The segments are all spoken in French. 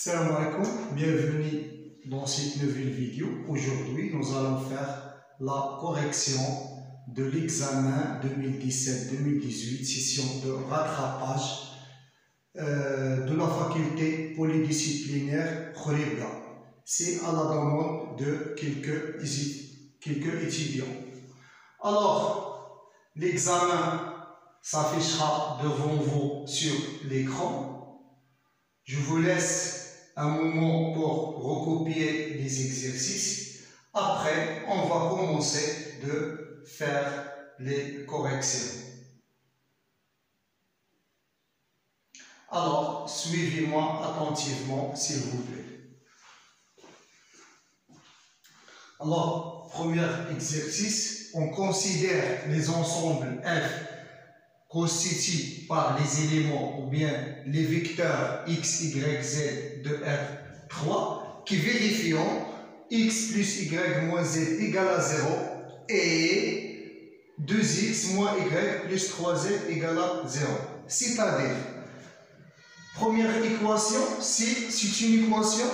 Salam alaikum, bienvenue dans cette nouvelle vidéo. Aujourd'hui, nous allons faire la correction de l'examen 2017-2018, session de rattrapage de la faculté polydisciplinaire Khoureibga. C'est à la demande de quelques étudiants. Alors, l'examen s'affichera devant vous sur l'écran. Je vous laisse un moment pour recopier les exercices. Après, on va commencer de faire les corrections. Alors, suivez-moi attentivement, s'il vous plaît. Alors, premier exercice, on considère les ensembles F constitués par les éléments ou bien les vecteurs x, y, z de R3 qui vérifiant x plus y moins z égale à 0 et 2x moins y plus 3z égale à 0. C'est-à-dire, première équation, c'est une équation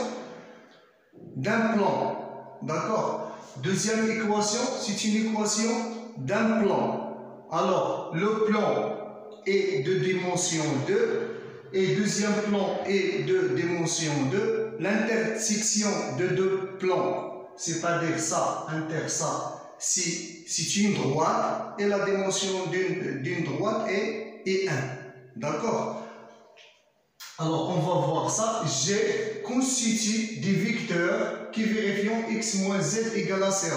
d'un plan. D'accord? Deuxième équation, c'est une équation d'un plan. Alors, le plan est de dimension 2 et deuxième plan est de dimension 2. L'intersection de deux plans, c'est-à-dire ça, ça, c'est une droite et la dimension d'une droite est 1. D'accord? Alors, on va voir ça. G constitue des vecteurs qui vérifient x moins z égale à 0.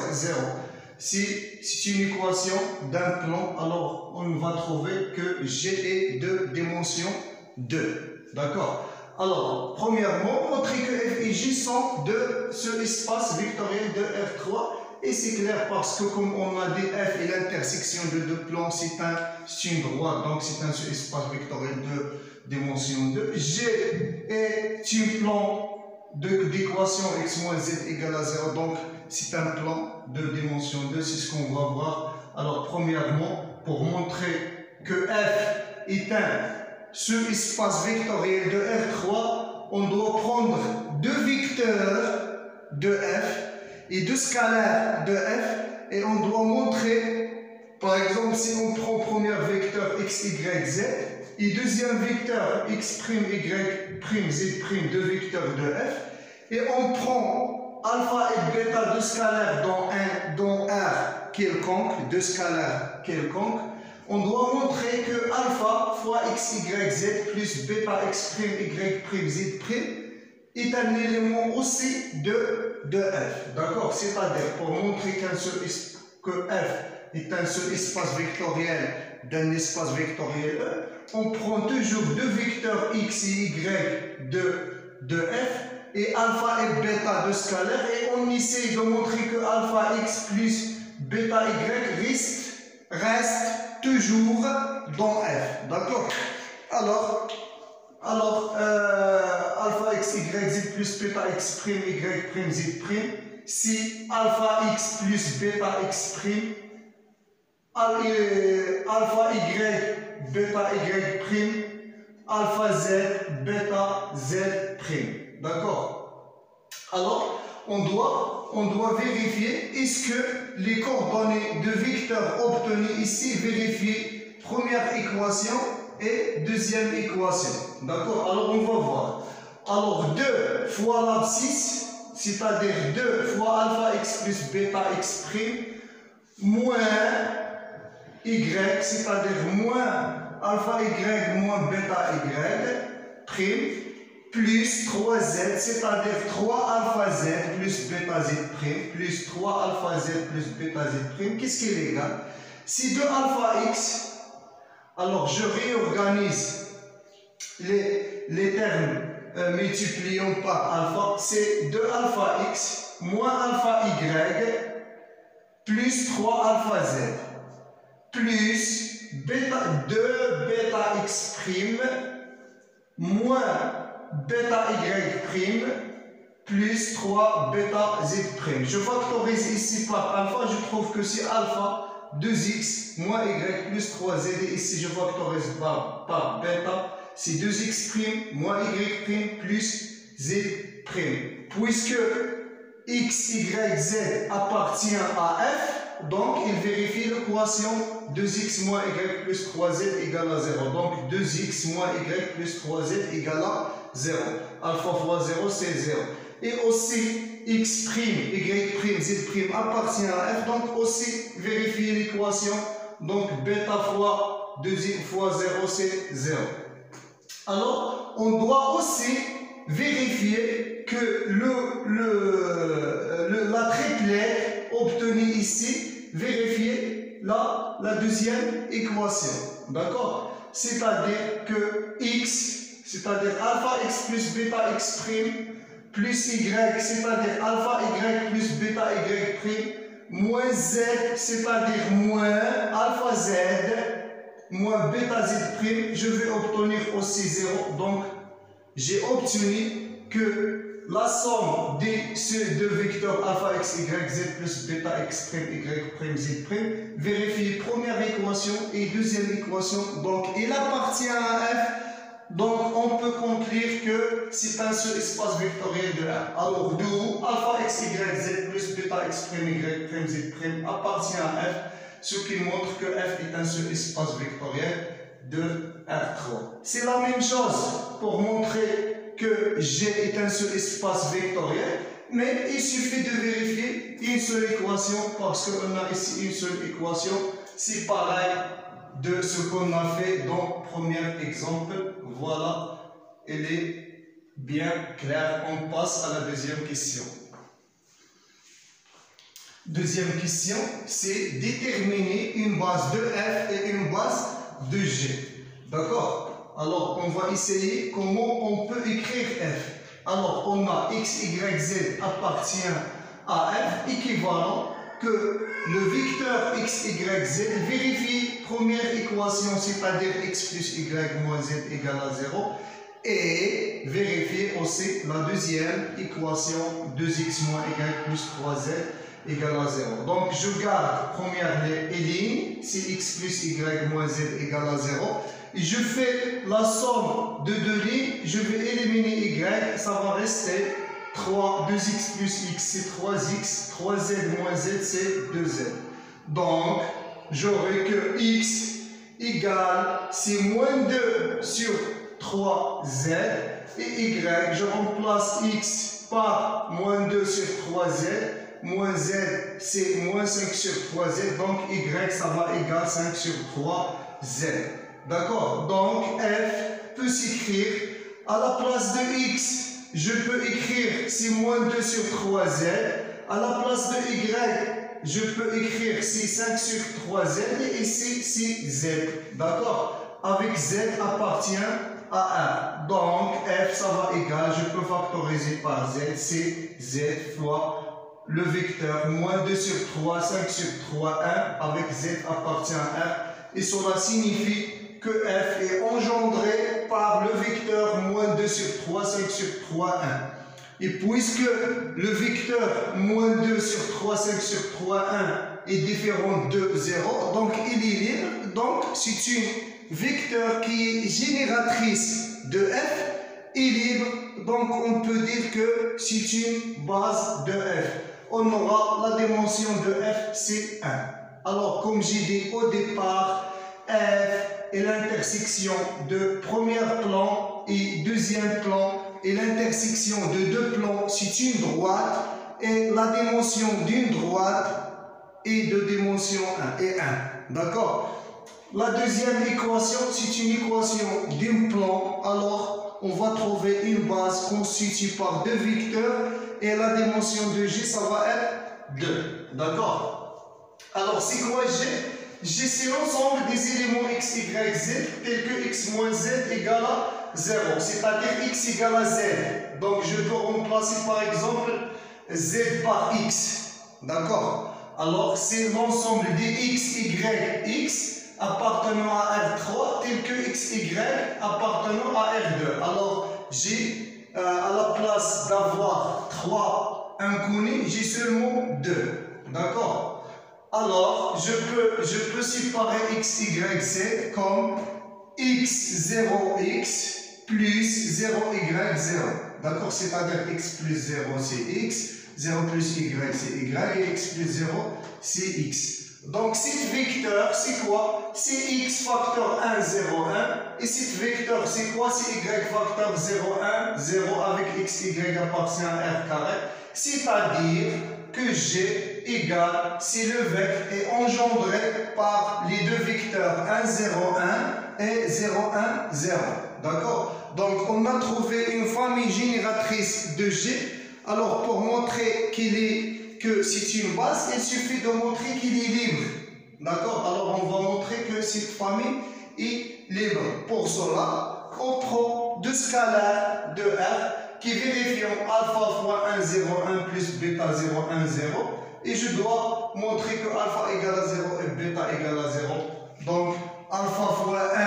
C'est une équation d'un plan, alors on va trouver que G est de dimension 2. D'accord? Alors, premièrement, montrer que F et G sont de ce espace vectoriel de R3. Et c'est clair parce que, comme on a dit, F est l'intersection de deux plans, c'est une droite, donc c'est un espace vectoriel de dimension 2. G est un plan d'équation x moins z égale à 0, donc c'est un plan de dimension 2, c'est ce qu'on va voir. Alors, premièrement, pour montrer que F est ce espace vectoriel de R3, on doit prendre deux vecteurs de F et deux scalaires de F et on doit montrer, par exemple, si on prend premier vecteur x, y, z et deuxième vecteur x', y', z', deux vecteurs de F et on prend alpha et bêta deux scalaires dans R quelconque, deux scalaires quelconques, on doit montrer que alpha fois x, y, z plus bêta x', y', z' est un élément aussi de F. D'accord? C'est-à-dire, pour montrer que F est un seul espace vectoriel d'un espace vectoriel E, on prend toujours deux vecteurs x et y de F et alpha et bêta de scalaire et on essaie de montrer que alpha x plus bêta y reste toujours dans F. D'accord? Alors alpha x, y, z plus bêta x', y', z', si alpha x plus bêta x', alpha y, bêta y', alpha z, bêta z'. D'accord? Alors, on doit vérifier est-ce que les coordonnées de vecteurs obtenus ici vérifient première équation et deuxième équation. D'accord? Alors, on va voir. Alors, 2 fois l'abscisse, c'est-à-dire 2 fois alpha x plus bêta x' moins y, c'est-à-dire moins alpha y moins bêta y', plus 3z, c'est-à-dire 3 alpha z plus bêta z', plus 3 alpha z plus bêta z', qu'est-ce qui est égal? Si 2 alpha x, alors je réorganise les termes multipliant par alpha, c'est 2 alpha x moins alpha y plus 3 alpha z plus 2 bêta x' moins bêta y' plus 3 bêta z'. Je factorise ici par alpha, je trouve que c'est alpha 2x moins y plus 3z et ici je factorise par bêta, c'est 2x' moins y' plus z'. Puisque x, y, z appartient à f, donc il vérifie l'équation 2x moins y plus 3z égale à 0. Donc 2x moins y plus 3z égale à 0. Alpha fois 0, c'est 0. Et aussi x', y', z' appartient à f, donc aussi vérifier l'équation. Donc bêta fois 2x fois 0, c'est 0. Alors, on doit aussi vérifier que la triplette obtenue ici, vérifier la deuxième équation. D'accord? C'est-à-dire que x, c'est-à-dire alpha x plus bêta x' plus y, c'est-à-dire alpha y plus bêta y', moins z, c'est-à-dire moins alpha z, moins bêta z', je vais obtenir aussi 0. Donc, j'ai obtenu que la somme de ces deux vecteurs alpha x, y, z plus bêta x', y', z', vérifie première équation et deuxième équation. Donc, il appartient à f. Donc, on peut conclure que c'est un seul espace vectoriel de R. Alors, d'où alpha x, y, z plus bêta x', y', z' appartient à f, ce qui montre que f est un seul espace vectoriel de R3. C'est la même chose pour montrer que G est un seul espace vectoriel, mais il suffit de vérifier une seule équation parce qu'on a ici une seule équation. C'est pareil de ce qu'on a fait dans le premier exemple. Voilà, elle est bien claire. On passe à la deuxième question. Deuxième question, c'est déterminer une base de f et une base de g. D'accord? Alors, on va essayer comment on peut écrire f. Alors, on a x, y, z appartient à f, équivalent que le vecteur x, y, z vérifie première équation, c'est-à-dire x plus y moins z égale à 0, et vérifier aussi la deuxième équation 2x moins y plus 3z égale à 0. Donc je garde première ligne, c'est x plus y moins z égale à 0. Et je fais la somme de deux lignes, je vais éliminer y, ça va rester 3, 2x plus x, c'est 3x, 3z moins z, c'est 2z. Donc, j'aurai que x égale, c'est moins 2 sur 3z, et y, je remplace x par moins 2 sur 3z, moins z, c'est moins 5 sur 3z, donc y, ça va égaler 5 sur 3z. D'accord? Donc, f peut s'écrire à la place de x. Je peux écrire c'est moins 2 sur 3z. À la place de y, je peux écrire c'est 5 sur 3z. Et ici, c'est z. D'accord? Avec z appartient à 1. Donc, f, ça va égal. Je peux factoriser par z. C'est z fois le vecteur moins 2 sur 3, 5 sur 3, 1. Avec z appartient à 1. Et cela signifie que f est engendré par le vecteur moins 2 sur 3, 5 sur 3, 1. Et puisque le vecteur moins 2 sur 3, 5 sur 3, 1 est différent de 0, donc il est libre. Donc c'est une vecteur qui est génératrice de f est libre. Donc on peut dire que c'est une base de f. On aura la dimension de f, c'est 1. Alors comme j'ai dit au départ, f est l'intersection de premier plan et deuxième plan, et l'intersection de deux plans, c'est une droite, et la dimension d'une droite est de dimension 1 et 1. D'accord? La deuxième équation, c'est une équation d'un plan, alors on va trouver une base constituée par deux vecteurs, et la dimension de G, ça va être 2. D'accord? Alors, c'est quoi G? G, c'est l'ensemble des éléments x, y, z, tels que x moins z égale à 0, c'est-à-dire x égale à z. Donc, je peux remplacer par exemple z par x. D'accord? Alors, c'est l'ensemble des x, y, x appartenant à R3, tels que x, y appartenant à R2. Alors, j'ai à la place d'avoir 3 inconnus, j'ai seulement 2. D'accord? Alors, je peux séparer x, y, z comme x0x plus 0y0. D'accord? C'est-à-dire x plus 0 c'est x, 0 plus y c'est y, et x plus 0 c'est x. Donc cet vecteur c'est quoi? C'est x facteur 1, 0, 1. Et cet vecteur c'est quoi? C'est y facteur 0, 1, 0 avec x, y appartient à r carré. C'est-à-dire que G égale, si le vecteur est engendré par les deux vecteurs 1, 0, 1 et 0, 1, 0. D'accord? Donc on a trouvé une famille génératrice de G. Alors pour montrer que c'est une base, il suffit de montrer qu'il est libre. D'accord? Alors on va montrer que cette famille est libre. Pour cela, on prend deux scalaires de R qui vérifient alpha fois 1, 0, 1 plus bêta 0, 1, 0. Et je dois montrer que alpha égale à 0 et bêta égale à 0. Donc alpha fois 1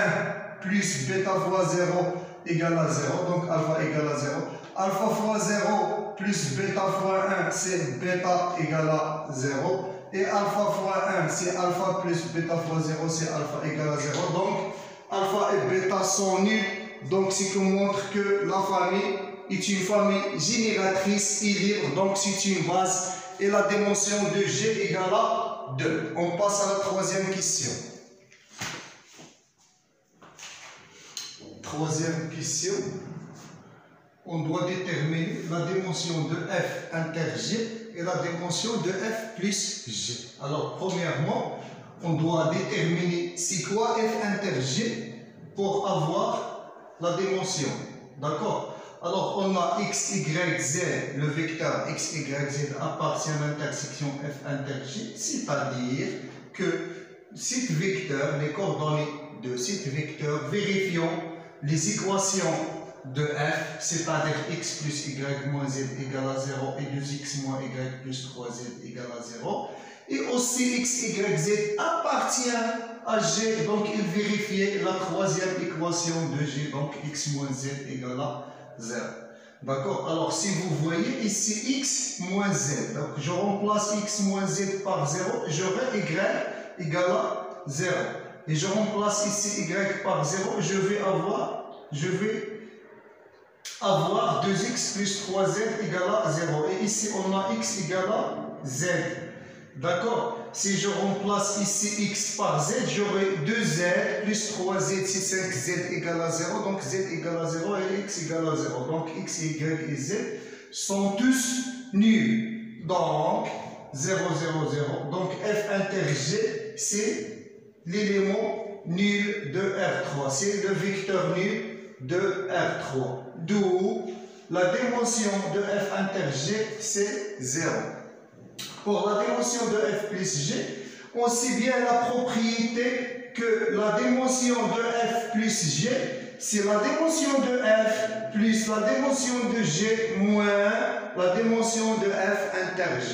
plus bêta fois 0 égale à 0. Donc alpha égale à 0. Alpha fois 0 plus bêta fois 1, c'est bêta égale à 0. Et alpha fois 1, c'est alpha plus bêta fois 0, c'est alpha égale à 0. Donc alpha et bêta sont nuls. Donc ce qui montre que la famille est une famille génératrice et libre. Donc c'est une base. Et la dimension de G égale à 2. On passe à la troisième question. Troisième question. On doit déterminer la dimension de f inter G et la dimension de f plus G. Alors, premièrement, on doit déterminer c'est quoi f inter G pour avoir la dimension. D'accord? Alors, on a x, y, z, le vecteur x, y, z appartient à l'intersection f inter G, c'est-à-dire que cet vecteur, les coordonnées de cet vecteur, vérifions les équations de f, c'est-à-dire x plus y moins z égale à 0 et 2x moins y plus 3z égale à 0. Et aussi x, y, z appartient à G, donc il vérifie la troisième équation de G, donc x moins z égale à 0. D'accord? Alors si vous voyez ici x moins z, donc je remplace x moins z par 0, j'aurai y égale à 0. Et je remplace ici y par 0, je vais avoir 2x plus 3z égale à 0. Et ici on a x égale à z. D'accord? Si je remplace ici x par z, j'aurai 2z plus 3z, c'est 5z égale à 0. Donc z égale à 0 et x égale à 0. Donc x, y et z sont tous nuls. Donc 0, 0, 0. Donc f inter G, c'est l'élément nul de R3. C'est le vecteur nul de R3. D'où la dimension de f inter G, c'est 0. Pour la dimension de f plus g, aussi bien la propriété que la dimension de f plus g, c'est la dimension de f plus la dimension de g moins la dimension de f inter g.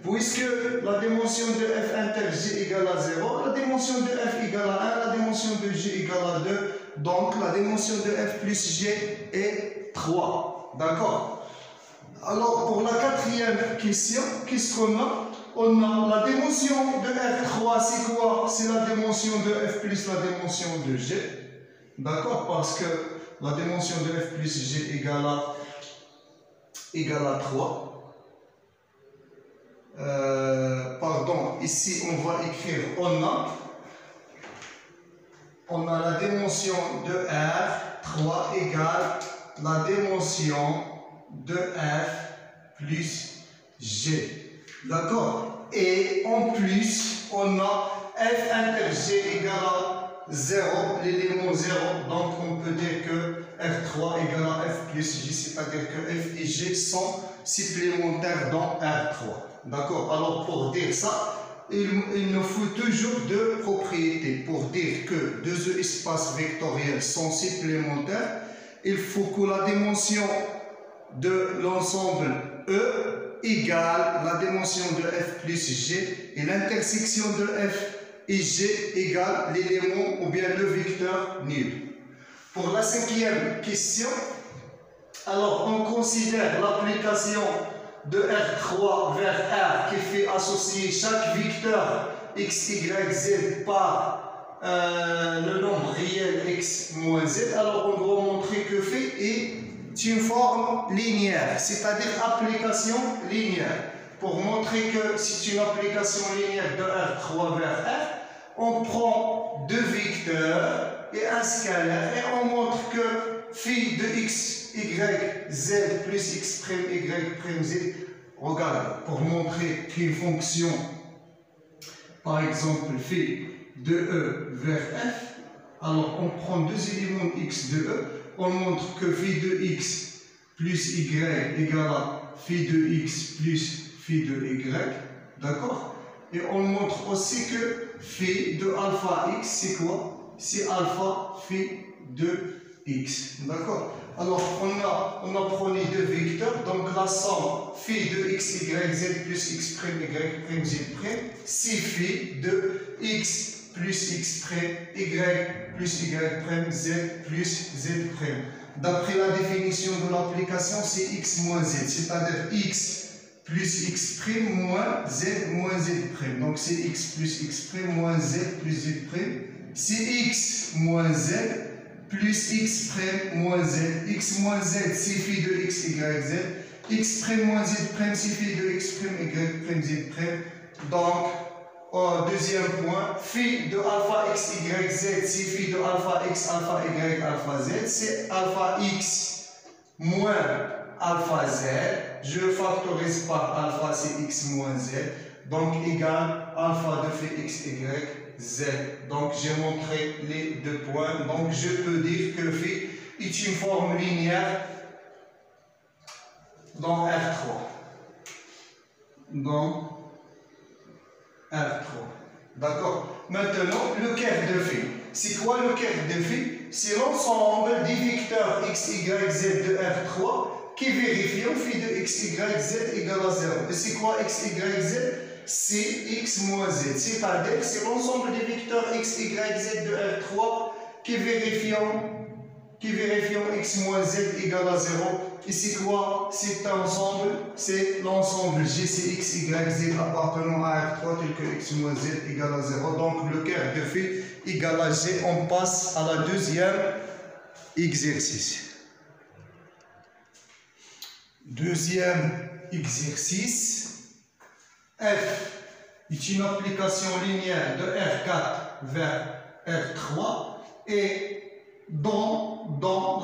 Puisque la dimension de f inter g égale à 0, la dimension de f égale à 1, la dimension de g égale à 2, donc la dimension de f plus g est 3. D'accord? Alors, pour la quatrième question, qu'est-ce qu'on a? On a la dimension de F3, c'est quoi? C'est la dimension de F plus la dimension de G. D'accord? Parce que la dimension de F plus G égale à 3. Pardon, ici on va écrire on a la dimension de R, 3 égale la dimension de f plus g. D'accord? Et en plus, on a f inter g égale à 0, l'élément 0. Donc, on peut dire que f3 égale à f plus g, c'est-à-dire que f et g sont supplémentaires dans R3. D'accord? Alors, pour dire ça, il nous faut toujours deux propriétés. Pour dire que deux espaces vectoriels sont supplémentaires, il faut que la dimension de l'ensemble E égale la dimension de f plus g et l'intersection de f et g égale l'élément ou bien le vecteur nul. Pour la cinquième question, alors on considère l'application de R3 vers R qui fait associer chaque vecteur x, y, z par le nombre réel x moins z. Alors on doit montrer que phi est une forme linéaire, c'est-à-dire application linéaire. Pour montrer que c'est une application linéaire de R3 vers R, on prend deux vecteurs et un scalaire et on montre que phi de x, y, z plus x', y', z, regarde, pour montrer qu'une fonction, par exemple phi de E vers F, alors on prend deux éléments x de E, on montre que phi de x plus y égale à phi de x plus phi de y, d'accord? Et on montre aussi que phi de alpha x, c'est quoi? C'est alpha phi de x, d'accord? Alors, on a pris deux vecteurs, donc la somme phi de x, y, z plus x', y', z', c'est phi de x plus x', y plus y', z plus z'. D'après la définition de l'application, c'est x moins z, c'est-à-dire x plus x' moins z z'. Donc c'est x plus x' moins z plus z'. C'est x moins z plus x' moins z. X moins z, c'est phi de x, y, z. X' moins z', c'est phi de x', y', z'. Donc, au deuxième point, phi de alpha x, y, z, c'est phi de alpha x, alpha y, alpha z. C'est alpha x moins alpha z. Je factorise par alpha, c'est x moins z. Donc, égal alpha de phi x, y, z. Donc, j'ai montré les deux points. Donc, je peux dire que phi est une forme linéaire dans R3. Dans R3. D'accord? Maintenant, le kerf de phi. C'est quoi le kerf de phi? C'est l'ensemble des vecteurs x, y, z de R3 qui vérifie phi de x, y, z égale à 0. Et c'est quoi x, y, z? C'est x moins z. C'est-à-dire c'est l'ensemble des vecteurs x, y, z de R3 qui vérifient x moins z égale à 0. Et c'est quoi cet ensemble? C'est l'ensemble G, c'est x, y, z appartenant à R3 tel que x moins z égale à 0. Donc le kerf de phi égale à G. On passe à la deuxième exercice. Deuxième exercice. F est une application linéaire de R4 vers R3 et dans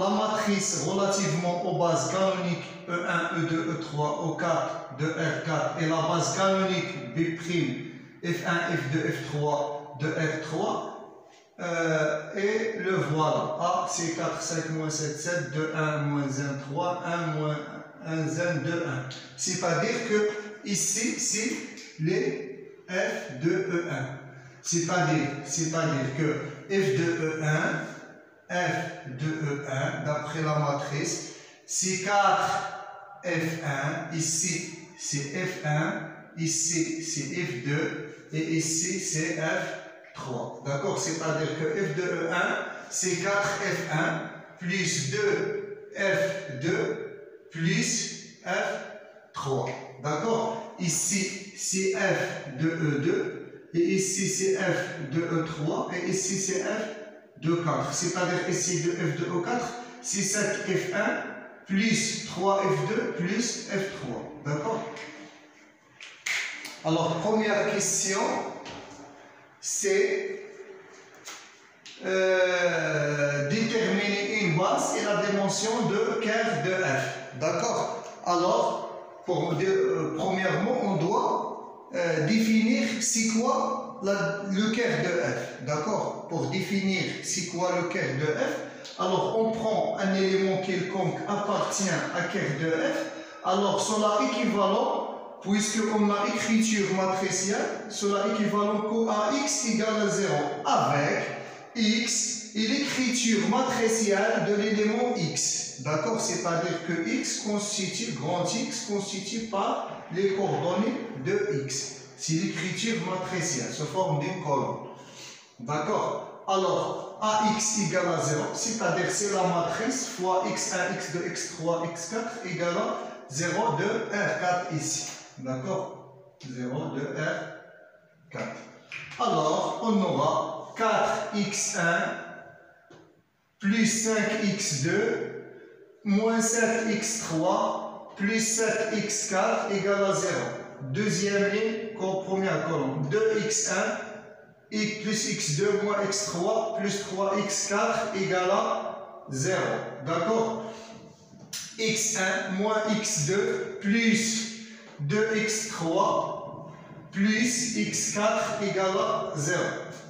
la matrice relativement aux bases canoniques E1, E2, E3, O4 de R4 et la base canonique B', F1, F2, F3 de R3, et le voilà. A, c'est 4, 5, moins 7, 7, 2, 1, moins 1, 3, 1, moins 1, 2, 1. C'est-à-dire que ici, c'est les F de E1. C'est-à-dire que F de E1, F de E1, d'après la matrice, c'est 4 F1, ici c'est F1, ici c'est F2, et ici c'est F3. D'accord? C'est-à-dire que F de E1, c'est 4 F1 plus 2 F2 plus F3. D'accord? Ici c'est F de E2, et ici c'est F de E3, et ici c'est F de 4. C'est-à-dire ici de F de E4, c'est 7 F1 plus 3 F2 plus F3. D'accord? Alors, première question, c'est déterminer une base et la dimension de kerf de F. D'accord? Alors, premièrement, on doit définir c'est quoi le kerf de F. D'accord? Pour définir c'est quoi le kerf de F, alors on prend un élément quelconque appartient à kerf de F. Alors, cela équivalent, puisqu'on a écriture matricielle, cela équivalent à x égale à 0 avec x et l'écriture matricielle de l'élément x. D'accord? C'est-à-dire que x constitue, grand X constitue par les coordonnées de x. C'est l'écriture matricielle, sous forme d'une colonne. D'accord? Alors, ax égale à 0, c'est-à-dire c'est la matrice fois x1, x2, x3, x4 égale à 0 de R4 ici. D'accord? 0 de R4. Alors, on aura 4x1 plus 5x2 moins 7x3 plus 7x4 égale à 0. Deuxième ligne, première colonne, 2x1 x plus x2 moins x3 plus 3x4 égale à 0. D'accord? x1 moins x2 plus 2x3 plus x4 égale à 0.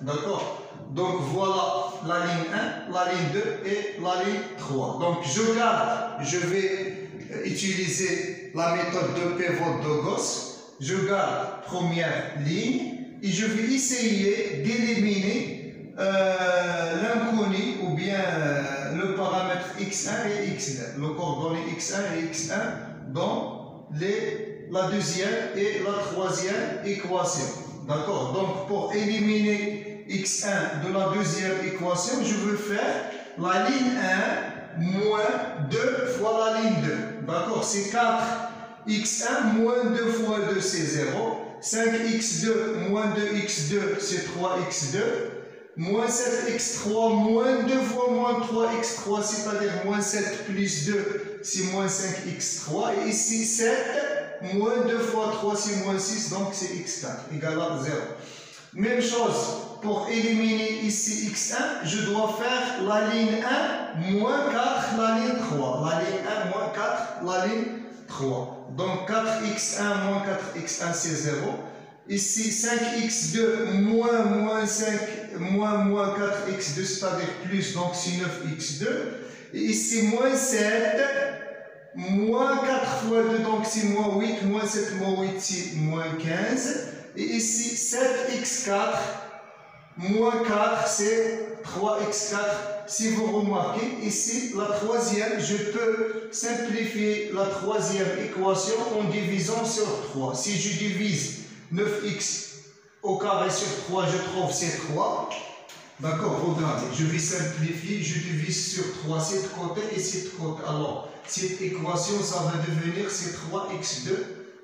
D'accord? Donc voilà la ligne 1, la ligne 2 et la ligne 3. Donc je vais utiliser la méthode de pivot de Gauss. Je garde première ligne et je vais essayer d'éliminer l'inconnu ou bien le paramètre x1 et x2, le coordonnée x1 et x1 dans la deuxième et la troisième équation. D'accord? Donc pour éliminer x1 de la deuxième équation, je veux faire la ligne 1 moins 2 fois la ligne 2. D'accord? C'est 4x1 moins 2 fois 2, c'est 0. 5x2 moins 2x2, c'est 3x2. Moins 7x3 moins 2 fois moins 3x3, c'est-à-dire moins 7 plus 2, c'est moins 5x3. Et ici, 7 moins 2 fois 3, c'est moins 6, donc c'est x4 égale à 0. Même chose, pour éliminer ici x1, je dois faire la ligne 1 moins 4, la ligne 3. La ligne 1 moins 4, la ligne 3. Donc 4x1 moins 4x1, c'est 0. Ici, 5x2 moins 5 moins 4x2, c'est-à-dire plus, donc c'est 9x2. Et ici, moins 7 moins 4 fois 2, donc c'est moins 8. Moins 7 moins 8, c'est moins 15. Et ici, 7x4 moins 4, c'est 3x4. Si vous remarquez, ici, la troisième, je peux simplifier la troisième équation en divisant sur 3. Si je divise 9x au carré sur 3, je trouve c'est 3. D'accord, regardez, je vais simplifier, je divise sur 3, cette côté et cette côté. Alors, cette équation, ça va devenir c'est 3x2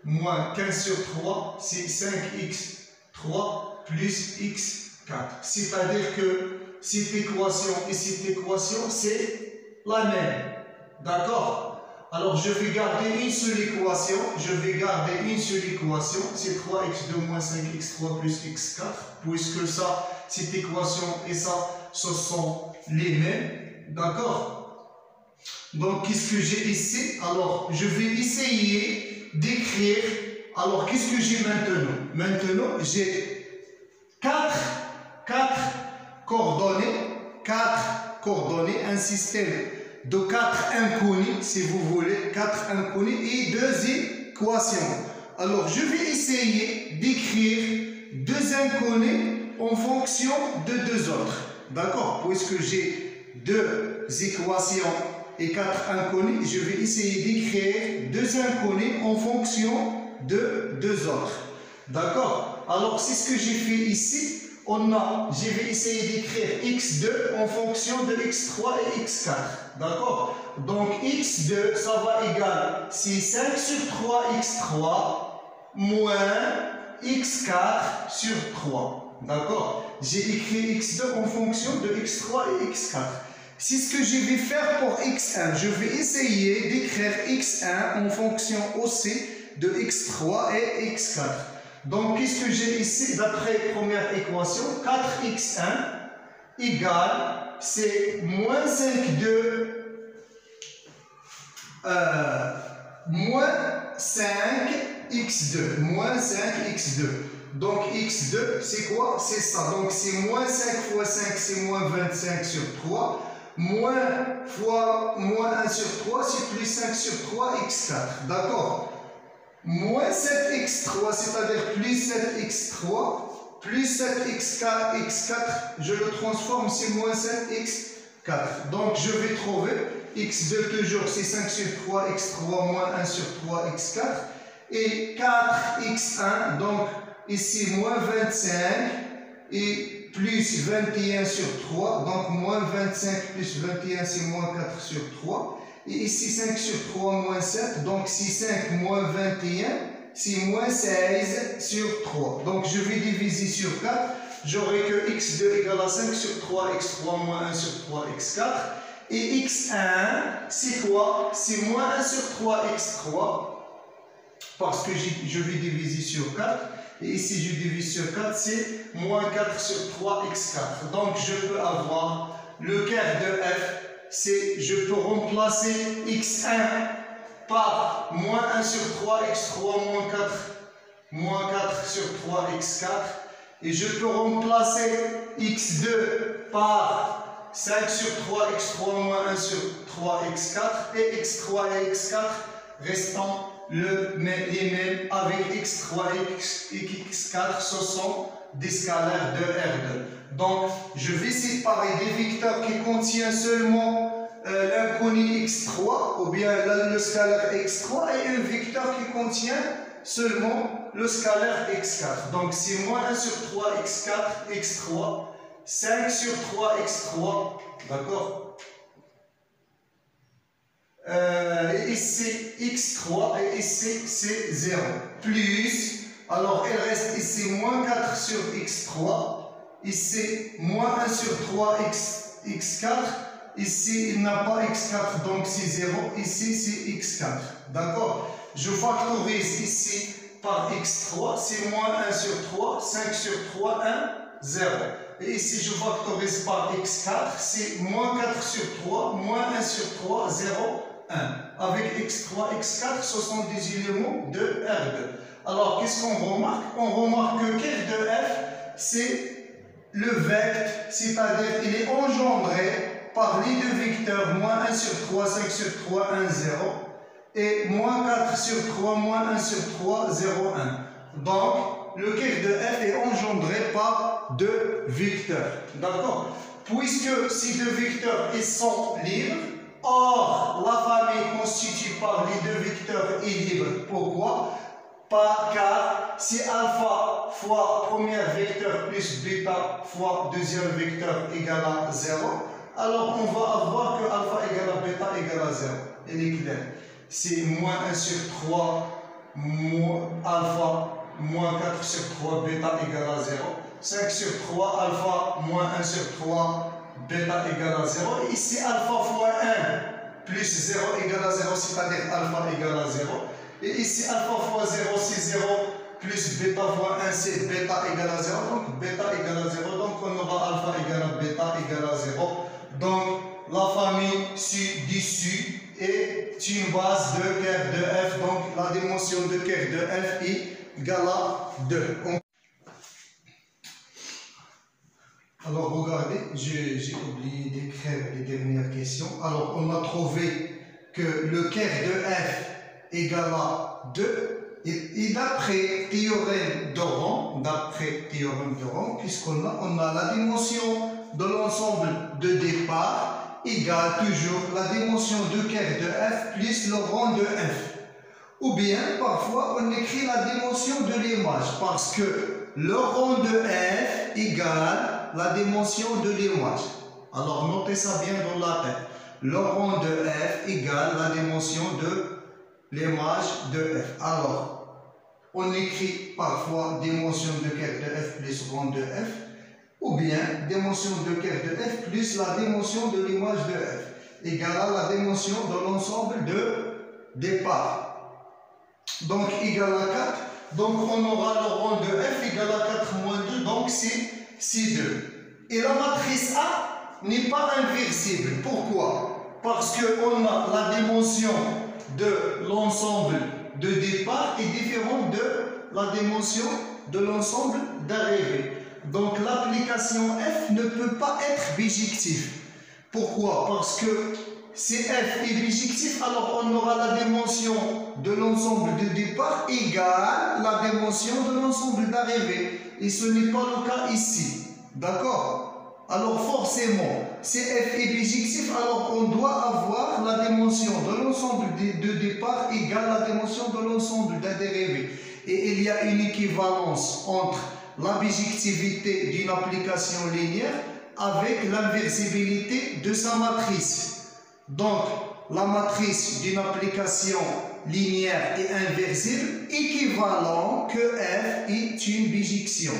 moins 15 sur 3, c'est 5x3 plus x4. C'est-à-dire que cette équation et cette équation, c'est la même. D'accord? Alors, je vais garder une seule équation. C'est 3x2 moins 5x3 plus x4. Puisque ça, cette équation et ça, ce sont les mêmes. D'accord? Donc, qu'est-ce que j'ai ici? Alors, je vais essayer d'écrire. Alors, qu'est-ce que j'ai maintenant? Maintenant, j'ai 4 coordonnées, un système de 4 inconnus, si vous voulez, 4 inconnus et 2 équations. Alors, je vais essayer d'écrire 2 inconnus en fonction de 2 autres. D'accord? Puisque j'ai 2 équations et 4 inconnus, je vais essayer d'écrire 2 inconnus en fonction de 2 autres. D'accord? Alors, c'est ce que j'ai fait ici. Je vais essayer d'écrire x2 en fonction de x3 et x4. D'accord? Donc, x2, ça va égaler, c'est 5 sur 3 x3 moins x4 sur 3. D'accord? J'ai écrit x2 en fonction de x3 et x4. C'est ce que je vais faire pour x1. Je vais essayer d'écrire x1 en fonction aussi de x3 et x4. Donc, qu'est-ce que j'ai ici? D'après première équation, 4x1 égale, c'est moins 5,2 moins 5x2. Moins 5x2. Donc, x2, c'est quoi? C'est ça. Donc, c'est moins 5 fois 5, c'est moins 25 sur 3. Moins fois moins 1 sur 3, c'est plus 5 sur 3, x4. D'accord? Moins 7x3, c'est-à-dire plus 7x3, plus 7x4, x4, je le transforme, c'est moins 7x4. Donc, je vais trouver x2 toujours, c'est 5 sur 3, x3, moins 1 sur 3, x4. Et 4x1, donc ici, moins 25, et plus 21 sur 3, donc moins 25 plus 21, c'est moins 4 sur 3. Et ici, 5 sur 3 moins 7, donc si 5 moins 21, c'est moins 16 sur 3. Donc, je vais diviser sur 4. J'aurai que x2 égale à 5 sur 3, x3 moins 1 sur 3, x4. Et x1, c'est quoi? C'est moins 1 sur 3x3, parce que je vais diviser sur 4. Et ici, je divise sur 4, c'est moins 4 sur 3x4. Donc, je peux avoir le quart de f, je peux remplacer x1 par moins 1 sur 3x3 moins 4 sur 3x4. Et je peux remplacer x2 par 5 sur 3x3 moins 1 sur 3x4. Et x3 et x4 restant les mêmes avec x3 et x4, ce sont des scalaires de R2. Donc, je vais séparer des vecteurs qui contiennent seulement l'inconnu x3 ou bien le scalaire x3 et un vecteur qui contient seulement le scalaire x4. Donc, c'est moins 1 sur 3 x4, x3, 5 sur 3 x3, d'accord? Ici x3 et ici c'est 0 plus, alors il reste ici moins 4 sur x3, ici moins 1 sur 3 x4, ici il n'a pas x4 donc c'est 0, ici c'est x4, d'accord? Je factorise ici par x3, c'est moins 1 sur 3, 5 sur 3, 1, 0. Et ici je factorise par x4, c'est moins 4 sur 3, moins 1 sur 3, 0, 1. Avec x3, x4, ce sont des éléments de R2. Alors, qu'est-ce qu'on remarque? On remarque que quart de f, c'est le vecteur, c'est-à-dire il est engendré par les deux vecteurs, moins 1 sur 3, 5 sur 3, 1, 0, et moins 4 sur 3, moins 1 sur 3, 0, 1. Donc, le quart de f est engendré par deux vecteurs. D'accord? Puisque ces deux vecteurs ils sont libres, or, la famille constituée par les deux vecteurs est libre. Pourquoi? Car si alpha fois premier vecteur plus bêta fois deuxième vecteur égale à 0, alors on va avoir que alpha égale à bêta égale à 0. Il est clair. C'est moins 1 sur 3 alpha moins 4 sur 3 bêta égale à 0. 5 sur 3 alpha moins 1 sur 3 bêta égale à 0. Et ici, alpha fois 1 plus 0 égale à 0, c'est-à-dire alpha égale à 0. Et ici, alpha fois 0, c'est 0, plus bêta fois 1, c'est bêta égale à 0. Donc, bêta égale à 0. Donc, on aura alpha égale à bêta égale à 0. Donc, la famille ci-dessus est une base de quart de f. Donc, la dimension de quart de f est égale à 2. Alors, regardez, j'ai oublié d'écrire les dernières questions. Alors, on a trouvé que le quart de f égale à 2. Et d'après théorème de Rond, puisqu'on a la dimension de l'ensemble de départ égale toujours la dimension de quart de f plus le rond de f. Ou bien, parfois, on écrit la dimension de l'image parce que le rond de f égale la dimension de l'image. Alors, notez ça bien dans la tête. Le rond de f égale la dimension de l'image de f. Alors, on écrit parfois dimension de quart de f plus rond de f, ou bien dimension de quart de f plus la dimension de l'image de f, égale à la dimension de l'ensemble de départ. Donc, égal à 4. Donc, on aura le rond de f égal à 4 moins 2, donc c'est 2. Et la matrice A n'est pas inversible. Pourquoi? Parce qu'on a la dimension de l'ensemble de départ est différente de la dimension de l'ensemble d'arrivée. Donc l'application f ne peut pas être bijective. Pourquoi? Parce que si f est bijectif, alors on aura la dimension de l'ensemble de départ égale la dimension de l'ensemble d'arrivée. Et ce n'est pas le cas ici. D'accord? Alors forcément, si f est bijectif, alors on doit avoir la dimension de l'ensemble de départ égale la dimension de l'ensemble de dérivée. Et il y a une équivalence entre la bijectivité d'une application linéaire avec l'inversibilité de sa matrice. Donc, la matrice d'une application linéaire est inversible, équivalent que f est une bijection.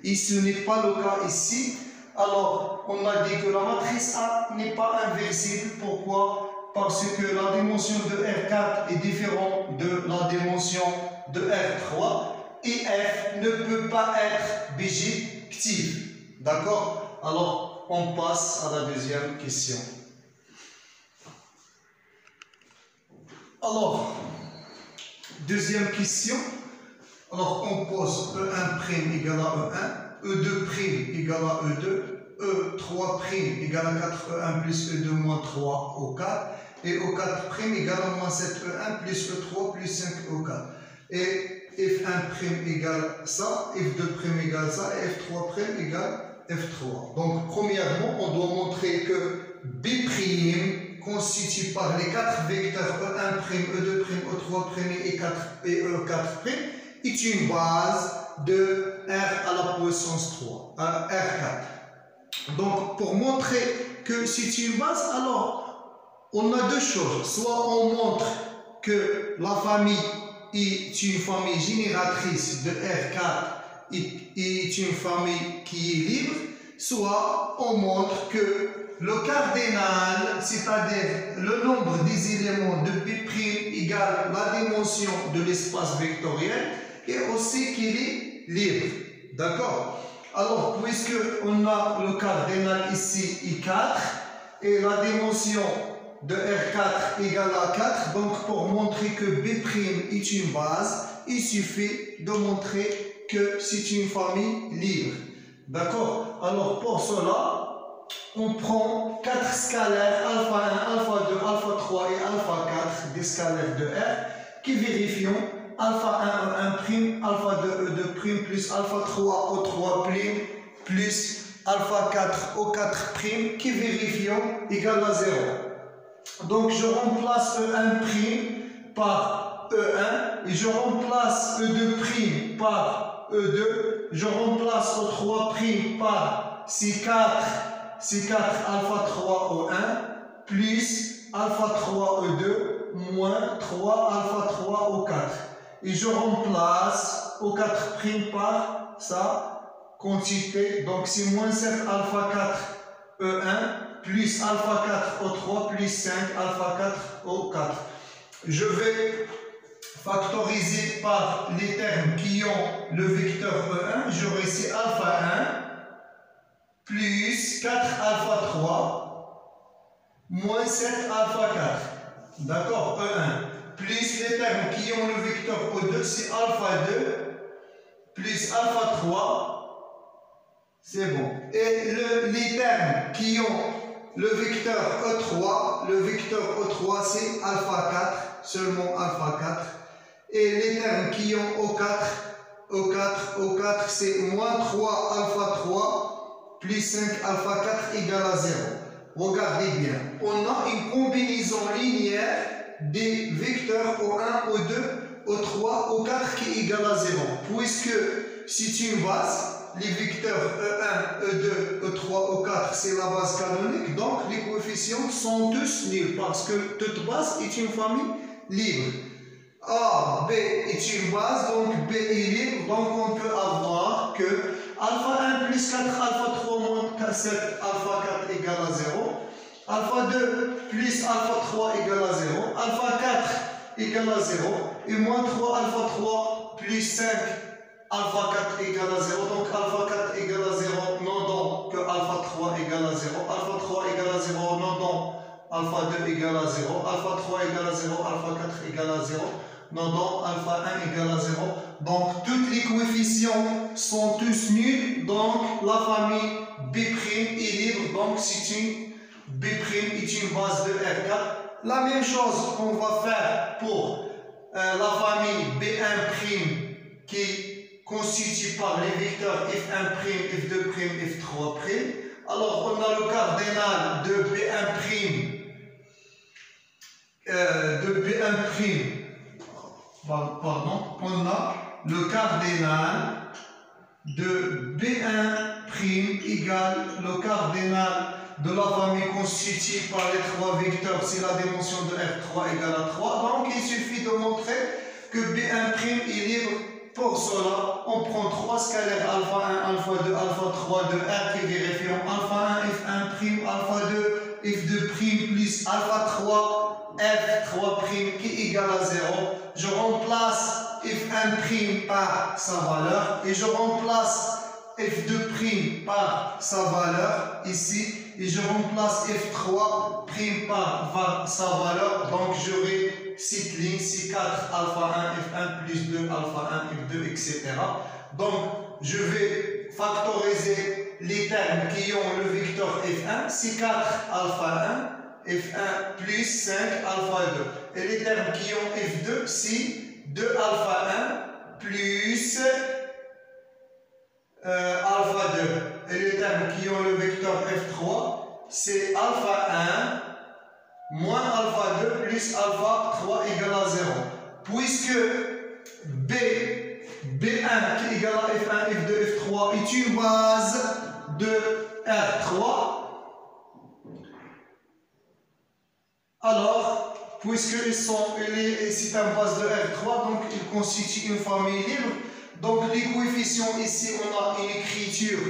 Et ce n'est pas le cas ici. Alors, on a dit que la matrice A n'est pas inversible. Pourquoi? Parce que la dimension de R4 est différente de la dimension de R3 et F ne peut pas être bijectif. D'accord? Alors, on passe à la deuxième question. Alors, deuxième question. Alors, on pose E1' égale à E1, E2' égale à E2, E3' égale à 4, E1 plus E2 moins 3, O4, et O4' égale à moins 7, E1 plus E3 plus 5, O4. Et F1' égale ça, F2' égale ça, et F3' égale F3. Donc, premièrement, on doit montrer que B' constitué par les 4 vecteurs E1', E2', E3' et E4' est une base de R à la puissance 3, R4. Donc, pour montrer que c'est une base, alors, on a deux choses. Soit on montre que la famille est une famille génératrice de R4 est une famille qui est libre, soit on montre que le cardinal, c'est-à-dire le nombre des éléments de B' égale la dimension de l'espace vectoriel, et aussi qu'il est libre. D'accord? Alors, puisque on a le cardinal ici I4 et la dimension de R4 égale à 4, donc pour montrer que B' est une base, il suffit de montrer que c'est une famille libre. D'accord? Alors, pour cela, on prend 4 scalaires, alpha 1, alpha 2, alpha 3 et alpha 4, des scalaires de R, qui vérifient alpha 1, E1', alpha 2, E2', plus alpha 3, O3', plus alpha 4, O4', qui vérifient égale à 0. Donc, je remplace E1' par E1, et je remplace E2' par E2, je remplace O3' par C4 alpha 3 O1 plus alpha 3 E2 moins 3 alpha 3 O4. Et je remplace O4' par sa quantité. Donc c'est moins 7 alpha 4 E1 plus alpha 4 O3 plus 5 alpha 4 O4. Je vais factoriser par les termes qui ont le vecteur E1. J'aurai ici alpha 1 plus 4 alpha 3 moins 7 alpha 4. D'accord? E1 plus les termes qui ont le vecteur O2, c'est alpha 2 plus alpha 3. C'est bon. Et les termes qui ont le vecteur E3, le vecteur E3 c'est alpha 4, seulement alpha 4. Et les termes qui ont O4 c'est moins 3 alpha 3 plus 5 alpha 4 égale à 0. Regardez bien, on a une combinaison linéaire des vecteurs O1, O2, O3, O4 qui est égale à 0. Puisque c'est une base, les vecteurs E1, E2, E3, O4 c'est la base canonique, donc les coefficients sont tous nuls parce que toute base est une famille libre. A, B est une base, donc B est libre, donc on peut avoir que alpha 1 plus 4 alpha 3 moins 7 alpha 4 égale à 0, alpha 2 plus alpha 3 égale à 0, alpha 4 égale à 0, et moins 3 alpha 3 plus 5 alpha 4 égale à 0, donc alpha 4 égale à 0, non donc que alpha 3 égale à 0, alpha 3 égale à 0, non donc alpha 2 égale à 0, alpha 3 égale à 0, alpha 4 égale à 0, non donc alpha 1 égale à 0. Donc tous les coefficients sont tous nuls, donc la famille B' est libre, donc c'est une B' est une base de R4. La même chose qu'on va faire pour la famille B1' qui est constituée par les vecteurs F1', F2', F3'. Alors on a le cardinal de B1', on a le cardinal de B1' égale le cardinal de la famille constituée par les trois vecteurs, c'est la dimension de R3 égale à 3. Donc il suffit de montrer que B1' est libre. Pour cela, on prend 3 scalaires alpha 1, alpha 2, alpha 3 de R qui est vérifié en alpha 1, F1', alpha 2, F2' plus alpha 3, F3' qui est égal à 0. Je remplace F1' par sa valeur et je remplace F2' par sa valeur ici et je remplace F3' par sa valeur. Donc j'aurai cette ligne, c'est 4 alpha 1, F1 plus 2 alpha 1, F2, etc. Donc je vais factoriser les termes qui ont le vecteur F1, c'est 4 alpha 1, F1 plus 5 alpha 2. Et les termes qui ont F2, c'est 2 alpha 1 plus alpha 2. Et les termes qui ont le vecteur F3, c'est alpha 1 moins alpha 2 plus alpha 3 égale à 0. Puisque B1 qui est égal à F1, F2, F3 est une base de R3, alors, puisque c'est une base de R3, donc il constitue une famille libre. Donc les coefficients ici, on a une écriture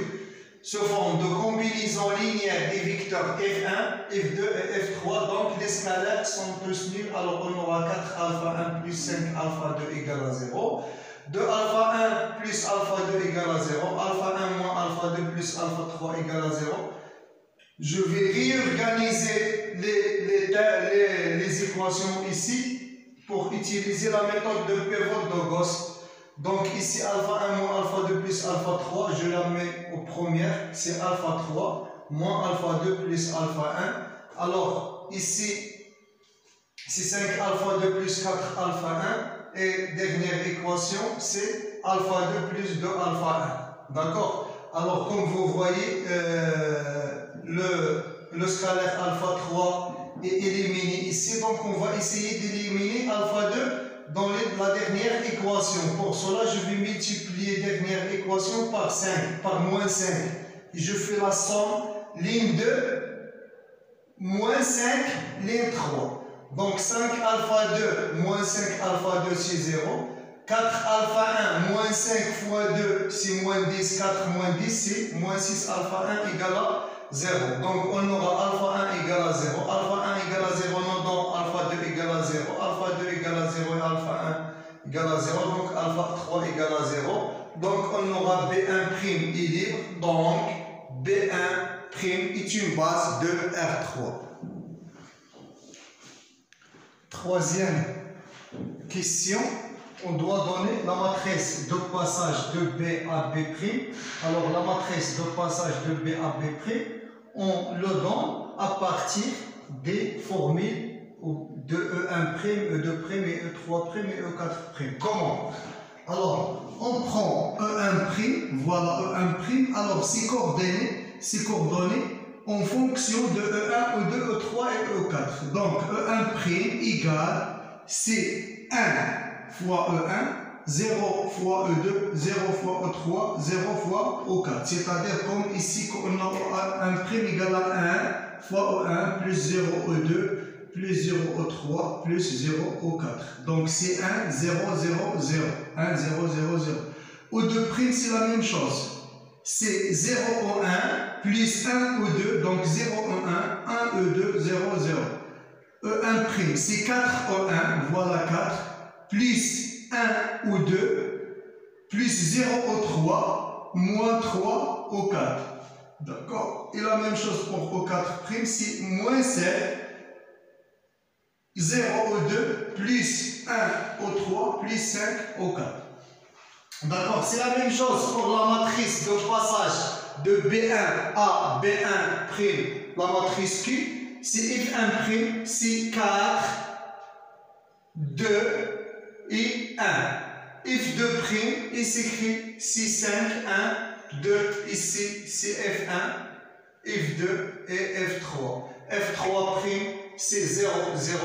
sous forme de combinaison linéaire des vecteurs F1, F2 et F3. Donc les scalaires sont tous nuls. Alors on aura 4 alpha 1 plus 5 alpha 2 égale à 0. 2 alpha 1 plus alpha 2 égale à 0. Alpha 1 moins alpha 2 plus alpha 3 égale à 0. Je vais réorganiser les équations ici pour utiliser la méthode de pivot de Gauss. Donc ici alpha 1 moins alpha 2 plus alpha 3, je la mets aux premières, c'est alpha 3 moins alpha 2 plus alpha 1. Alors ici c'est 5 alpha 2 plus 4 alpha 1 et dernière équation c'est alpha 2 plus 2 alpha 1. D'accord? Alors comme vous voyez le scalaire alpha 3 est éliminé ici, donc on va essayer d'éliminer alpha 2 dans la dernière équation. Pour cela, je vais multiplier la dernière équation par 5, par moins 5. Et je fais la somme, ligne 2, moins 5, ligne 3. Donc 5 alpha 2, moins 5 alpha 2, c'est 0. 4 alpha 1, moins 5 fois 2, c'est moins 10. 4 moins 10, c'est moins 6 alpha 1 égale à 0. Donc on aura alpha 1 égale à 0. Alpha 1 égale à 0, non, donc alpha 2 égale à 0. Alpha 2 égale à 0 et alpha 1 égale à 0. Donc alpha 3 égale à 0. Donc on aura B1' est libre. Donc B1' est une base de R3. Troisième question. On doit donner la matrice de passage de B à B'. Alors la matrice de passage de B à B', on le donne à partir des formules de E1', E2', et E3' et E4'. Comment? Alors on prend E1', voilà E1', alors c'est coordonné en fonction de E1, E2, E3 et E4. Donc E1' égale, c'est 1 fois E1, 0 fois E2, 0 fois E3, 0 fois E4. C'est-à-dire comme ici, on a un prime égal à 1 fois E1 plus 0 E2 plus 0 E3 plus 0 E4. Donc c'est 1, 0, 0, 0. 1, 0, 0, 0. E2', c'est la même chose. C'est 0 E1 plus 1 E2, donc 0 E1, 1 E2, 0, 0. E1', c'est 4 E1, voilà 4. Plus 1 ou 2, plus 0 au 3, moins 3 au 4. D'accord? Et la même chose pour au 4', c'est moins 7, 0 au 2, plus 1 au 3, plus 5 au 4. D'accord? C'est la même chose pour la matrice de passage de B1 à B1', la matrice Q. C'est F1', c'est 4, 2, et 1. F2', il s'écrit C5, 1, 2, ici c'est F1, F2 et F3. F3', c'est 0, 0,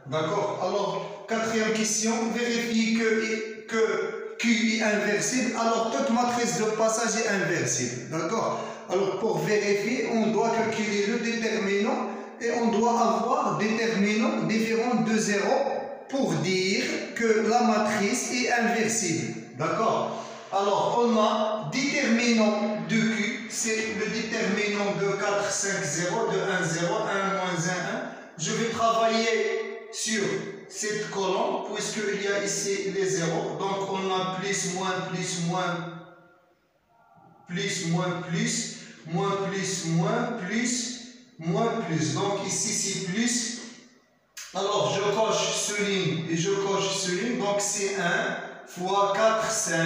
1. D'accord? Alors, quatrième question, vérifier que Q est inversible. Alors, toute matrice de passage est inversible. D'accord? Alors, pour vérifier, on doit calculer le déterminant et on doit avoir déterminant différent de 0 pour dire que la matrice est inversible. D'accord? Alors, on a déterminant de Q déterminant de 4, 5, 0, de 1, 0, 1, moins 1, 1. Je vais travailler sur cette colonne, puisqu'il y a ici les zéros. Donc, on a plus, moins, plus, moins, plus, moins, plus, moins, plus, moins, plus, moins, plus. Donc, ici, c'est plus. Alors, je coche ce ligne et je coche ce ligne. Donc, c'est 1 fois 4, 5,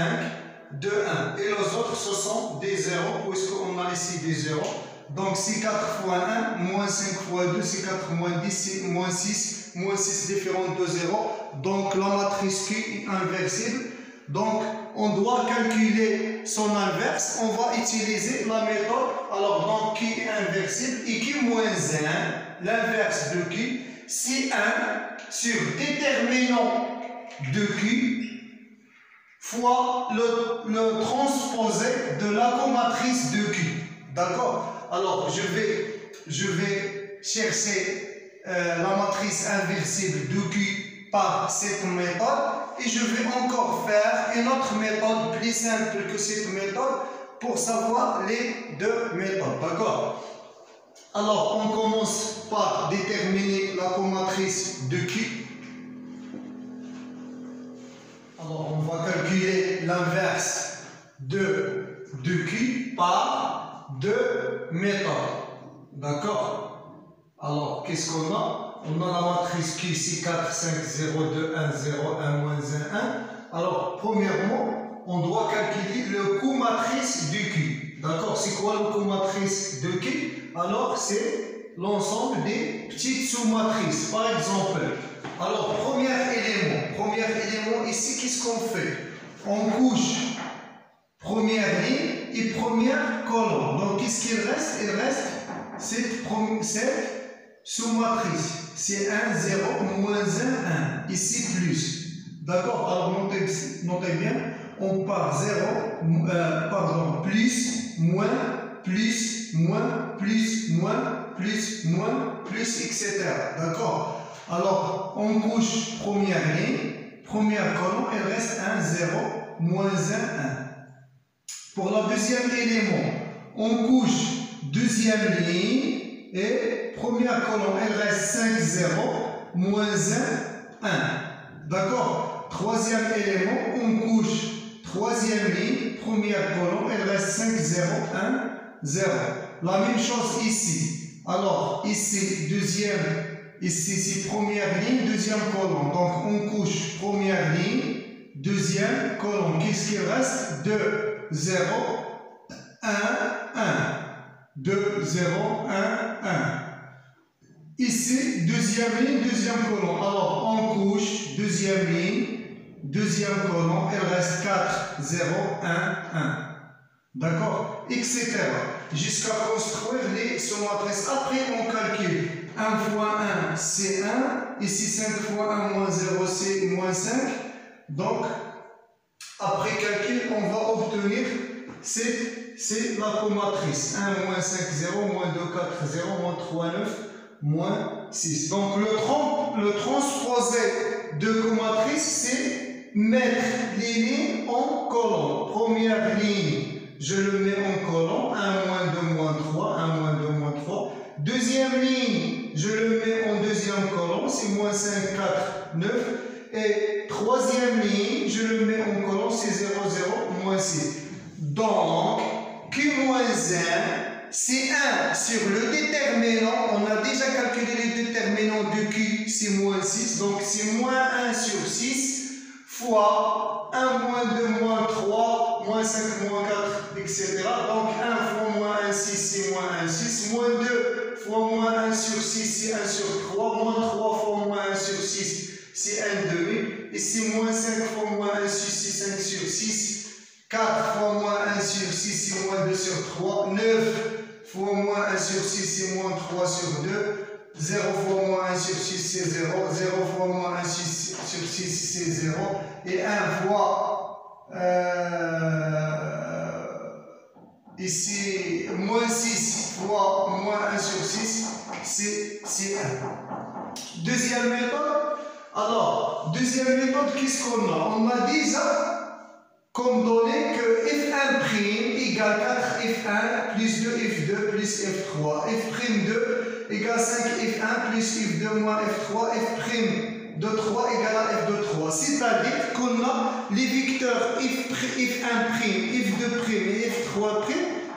2, 1. Et les autres, ce sont des zéros, puisqu'on a ici des zéros. Donc, c'est 4 fois 1, moins 5 fois 2, c'est 4 moins 10, c'est moins 6 différent de 0. Donc, la matrice Q est inversible. Donc, on doit calculer son inverse. On va utiliser la méthode. Alors, donc, Q est inversible et Q moins 1, l'inverse de Q, c'est 1 sur déterminant de Q fois le transposé de la comatrice de Q. D'accord? Alors, je vais chercher la matrice inversible de Q par cette méthode et je vais encore faire une autre méthode plus simple que cette méthode pour savoir les deux méthodes. D'accord? Alors, on commence par déterminer la comatrice de Q. Alors, on va calculer l'inverse de Q par deux méthodes. D'accord? Alors, qu'est-ce qu'on a? On a la matrice Q ici, 4, 5, 0, 2, 1, 0, 1, moins 1, 1. Alors, premièrement, on doit calculer le comatrice du Q. D'accord? C'est quoi le comatrice de Q? Alors, c'est l'ensemble des petites sous-matrices. Par exemple, alors, premier élément ici, qu'est-ce qu'on fait? On couche première ligne et première colonne. Donc, qu'est-ce qu'il reste? Il reste cette sous-matrice. C'est 1, 0, moins 1, 1. Ici, plus. D'accord? Alors, notez bien. On part 0, plus, moins, plus, moins, plus, moins, plus, moins, plus, etc. D'accord? Alors, on couche première ligne, première colonne, il reste 1, 0, moins 1, 1. Pour le deuxième élément, on couche deuxième ligne et première colonne, elle reste 5, 0, moins 1, 1. D'accord? Troisième élément, on couche troisième ligne, première colonne, elle reste 5, 0, 1, 0. La même chose ici. Alors, ici, ici, c'est première ligne, deuxième colonne. Donc, on couche première ligne, deuxième colonne. Qu'est-ce qu'il reste? 2, 0, 1, 1. 2, 0, 1, 1. Ici, deuxième ligne, deuxième colonne. Alors, on couche deuxième ligne, deuxième colonne. Il reste 4, 0, 1, 1. D'accord? Etc. Jusqu'à construire les sous-matrices. Après, on calcule. 1 fois 1, c'est 1. Ici, 5 fois 1 moins 0, c'est moins 5. Donc, après calcul, on va obtenir, c'est la comatrice. 1, moins 5, 0, moins 2, 4, 0, moins 3, 9, moins 6. Donc, le transposé de comatrice, c'est mettre les lignes en colonne. Première ligne, je le mets en colonne. 1, moins 2, moins 3, 1, moins 2, moins 3. Deuxième ligne, je le mets en deuxième colonne, c'est moins 5, 4, 9. Et troisième ligne, je le mets en colonne, c'est 0, 0, moins 6. Donc, Q moins 1, c'est 1 sur le déterminant. On a déjà calculé les déterminants de Q, c'est moins 6. Donc, c'est moins 1 sur 6 fois 1 moins 2 moins 3, moins 5 moins 4, etc. Donc, 1 fois moins 1, 6, c'est moins 1, 6. Moins 2 fois moins 1 sur 6, c'est 1 sur 3. Moins 3 fois moins 1 sur 6, c'est 1 demi. Ici, moins 5 fois moins 1 sur 6, 5 sur 6. 4 fois moins 1 sur 6, c'est moins 2 sur 3. 9 fois moins 1 sur 6, c'est moins 3 sur 2. 0 fois moins 1 sur 6, c'est 0. 0 fois moins 1 sur 6, c'est 0. Et 1 fois, ici, moins 6 fois moins 1 sur 6, c'est 1. Deuxième méthode. Alors, deuxième méthode, qu'est-ce qu'on a? On a déjà comme donné que f1' égale 4f1 plus 2f2 plus F3. F'2 égale 5F1 plus F2 moins F3. F' de 3 égale à F de 3. C'est-à-dire qu'on a les vecteurs F1', F2' et F3'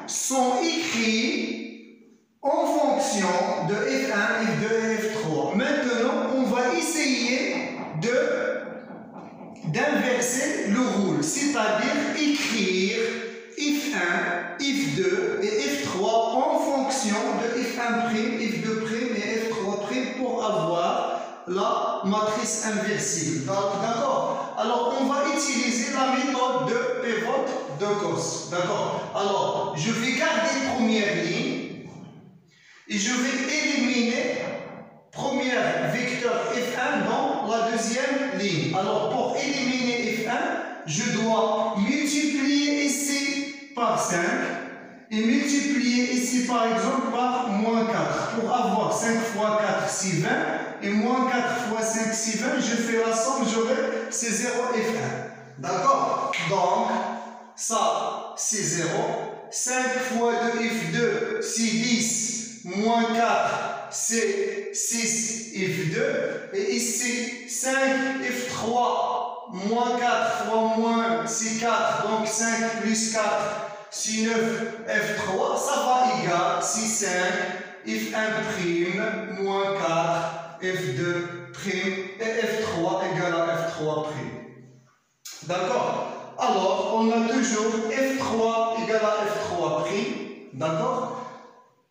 sont écrits en fonction de F1, F2 et F3. Maintenant, on va essayer d'inverser le rôle, c'est-à-dire écrire F1, F2 et F3 en fonction de F1', F2' et F3' pour avoir la matrice inversible. D'accord? Alors, on va utiliser la méthode de pivot de Gauss. D'accord? Alors, je vais garder première ligne et je vais éliminer premier vecteur F1 dans la deuxième ligne. Alors, pour éliminer F1, je dois multiplier ici par 5 et multiplier ici par exemple par moins 4 pour avoir 5 fois 4, c'est 20 et moins 4 fois 5, c'est 20. Je fais la somme, j'aurai c'est 0 F1. D'accord? Donc, ça c'est 0. 5 fois 2 F2, c'est 10. Moins 4, c'est 6 F2. Et ici, 5 F3, moins 4 fois moins, c'est 4. Donc 5 plus 4, c'est 9 F3. Ça va égal, c'est 5 F1', moins 4, F2' et F3 égale à F3'. D'accord? Alors, on a toujours F3 égale à F3'. D'accord?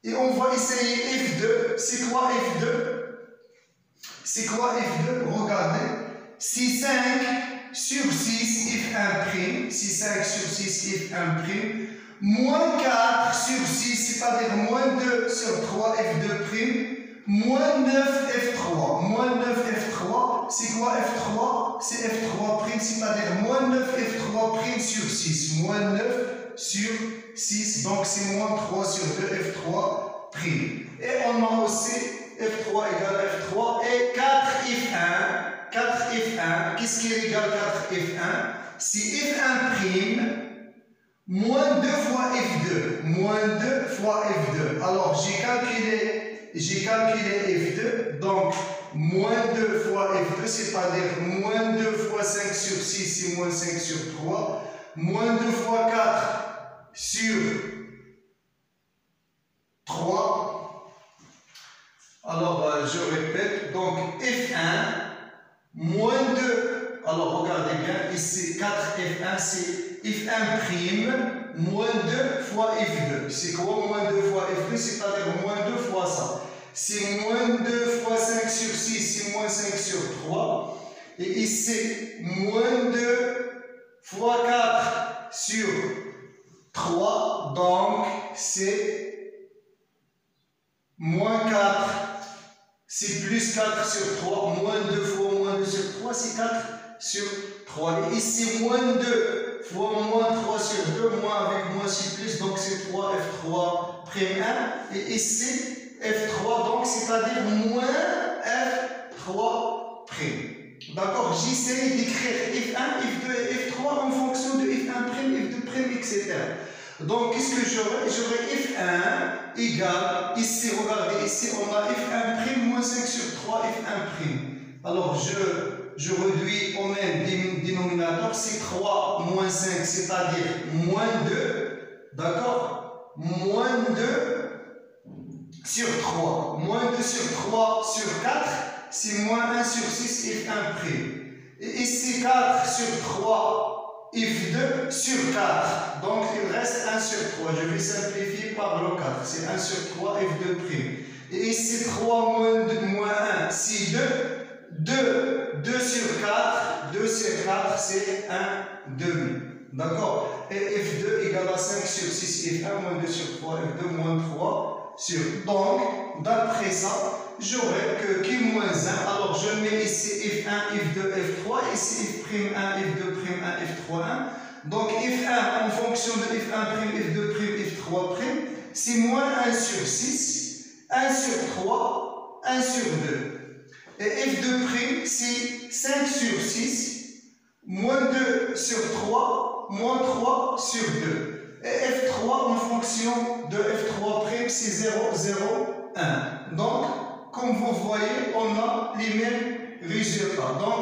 Et on va essayer F2. C'est quoi F2? C'est quoi F2? Regardez. C'est 5 sur 6 F1'. C'est 5 sur 6 F1'. Moins 4 sur 6, c'est-à-dire moins 2 sur 3 F2'. Moins 9 F3. Moins 9 F3. C'est quoi F3? C'est F3', c'est-à-dire moins 9 F3' sur 6. Moins 9 sur 6, donc c'est moins 3 sur 2 F3'. Et on a aussi F3 égale F3 et 4F1. 4F1, qu'est-ce qui est égal à 4F1? C'est F1', moins 2 fois F2. Moins 2 fois F2. Alors j'ai calculé F2, donc moins 2 fois F2, c'est-à-dire moins 2 fois 5 sur 6, c'est moins 5 sur 3. Moins 2 fois 4 sur 3. Alors, je répète. Donc, F1, moins 2. Alors, regardez bien. Ici, 4F1, c'est F1', moins 2 fois F2. C'est quoi moins 2 fois F2? C'est-à-dire moins 2 fois ça. C'est moins 2 fois 5 sur 6, c'est moins 5 sur 3. Et ici, moins 2 fois 4 sur 3, donc c'est moins 4, c'est plus 4 sur 3, moins 2 fois moins 2 sur 3, c'est 4 sur 3. Et ici, moins 2 fois moins 3 sur 2, moins avec moins c'est plus, donc c'est 3 F3'1. Et ici, F3, donc c'est-à-dire moins F3'. D'accord, j'essaie d'écrire F1, F2 et F3 en fonction de F1', F2', etc. Donc, qu'est-ce que j'aurai? J'aurai F1 égale, ici, regardez, ici, on a F1', moins 5 sur 3, F1'. Alors, je réduis au même dénominateur, c'est 3 moins 5, c'est-à-dire moins 2. D'accord? Moins 2 sur 3. Moins 2 sur 3 sur 4. C'est moins 1 sur 6 F1'. Et ici 4 sur 3 F2 sur 4. Donc il reste 1 sur 3. Je vais simplifier par le 4. C'est 1 sur 3 F2'. Et ici 3 moins 1, c'est 2. 2 sur 4. 2 sur 4, c'est 1 demi. D'accord? Et F2 égale à 5 sur 6 F1 moins 2 sur 3 F2 moins 3 sur. Donc, d'après ça, j'aurai que Q moins 1. Alors, je mets ici F1, F2, F3. Ici F'1, F2', F3'. Donc, F1 en fonction de F1', F2', F3', c'est moins 1 sur 6, 1 sur 3, 1 sur 2. Et F2', c'est 5 sur 6, moins 2 sur 3, moins 3 sur 2. Et F3 en fonction de F3', c'est 0, 1. Donc, comme vous voyez, on a les mêmes résultats. Donc,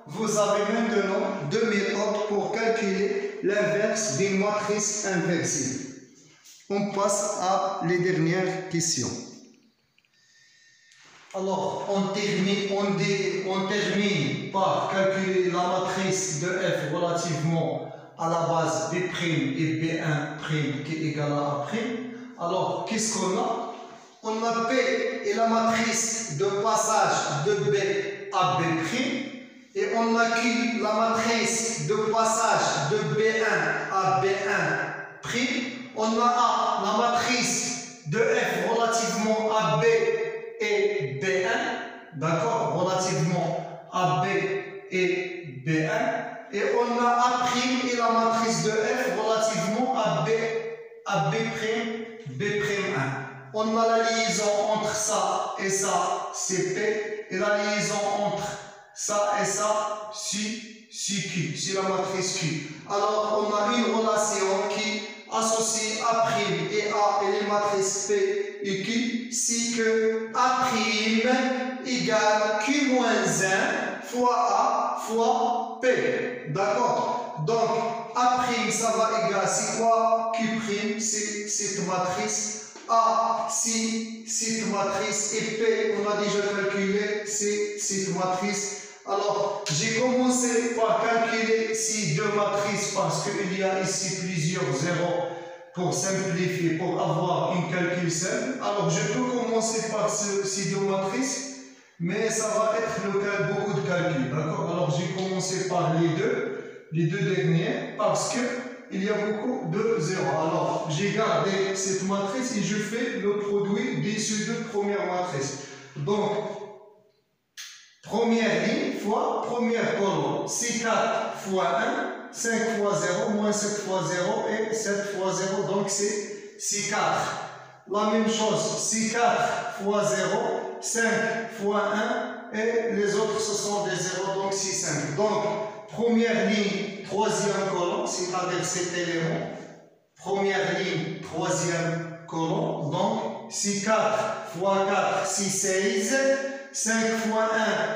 vous avez maintenant deux méthodes pour calculer l'inverse d'une matrice inversible. On passe à les dernières questions. Alors, on termine par calculer la matrice de f relativement à la base B' et B1' qui est égal à A'. Alors, qu'est-ce qu'on a? On a P et la matrice de passage de B à B'. Et on a Q, la matrice de passage de B1 à B1'. On a A, la matrice de F relativement à B et B1. D'accord? Relativement à B et B1. Et on a A' et la matrice de F relativement à B', On a la liaison entre ça et ça, c'est P. Et la liaison entre ça et ça, c'est Q. C'est la matrice Q. Alors, on a une relation qui associe A' et A et les matrices P et Q, c'est que A' égale Q-1 fois A fois P. D'accord? Donc, A', ça va égaler, c'est quoi? Q', c'est cette matrice. A, c'est cette matrice. Et P, on a déjà calculé, c'est cette matrice. Alors, j'ai commencé par calculer ces deux matrices parce qu'il y a ici plusieurs zéros pour simplifier, pour avoir une calcul simple. Alors, je peux commencer par ces deux matrices. Mais ça va être beaucoup de calculs, d'accord? Alors j'ai commencé par les deux derniers, parce qu'il y a beaucoup de zéros. Alors j'ai gardé cette matrice et je fais le produit de ces deux premières matrices. Donc, première ligne fois première colonne, c'est 4 fois 1, 5 fois 0, moins 7 fois 0 et 7 fois 0, donc c'est 4. La même chose, c'est 4 fois 0, 5 fois 1 et les autres ce sont des zéros, donc c'est 5. Donc, première ligne, troisième colonne, c'est-à-dire cet élément. Première ligne, troisième colonne, donc c'est 4 fois 4, c'est 16. 5 fois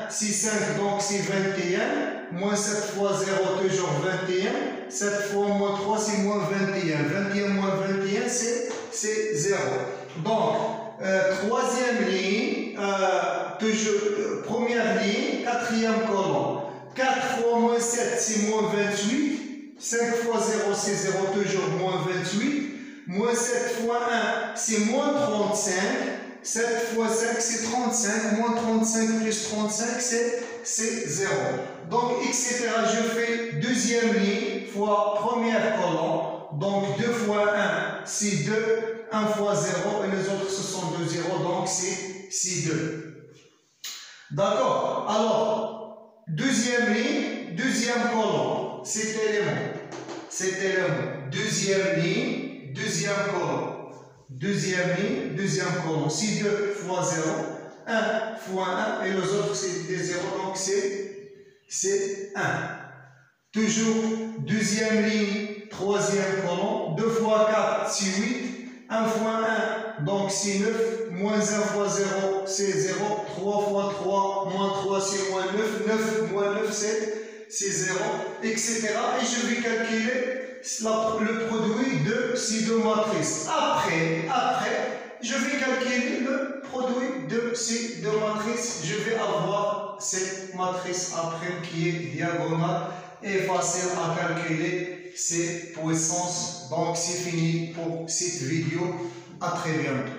1, c'est 5, donc c'est 21. Moins 7 fois 0, toujours 21. 7 fois moins 3, c'est moins 21. 21 moins 21, c'est 0. Donc, troisième ligne, première ligne, quatrième colonne. 4 fois moins 7, c'est moins 28. 5 fois 0, c'est 0, toujours moins 28. Moins 7 fois 1, c'est moins 35. 7 fois 5, c'est 35. Moins 35 plus 35, c'est 0. Donc, etc. Je fais deuxième ligne fois première colonne. Donc, 2 fois 1, c'est 2. 1 fois 0 et les autres, ce sont 2 zéros. Donc, c'est 2. D'accord. Alors, deuxième ligne, deuxième colonne. Cet élément. Deuxième ligne, deuxième colonne. Deuxième ligne, deuxième colonne. C'est 2 fois 0, 1 fois 1 et les autres c'est des 0, donc c'est 1. Toujours deuxième ligne, troisième colonne. 2 fois 4, c'est 8. 1 fois 1, donc c'est 9. Moins 1 fois 0, c'est 0. 3 fois 3, moins 3, c'est moins 9. 9 moins 9, c'est 0, etc. Et je vais calculer le produit de ces deux matrices. Après, je vais calculer le produit de ces deux matrices. Je vais avoir cette matrice après qui est diagonale et facile à calculer ses puissances. Donc, c'est fini pour cette vidéo. À très bientôt.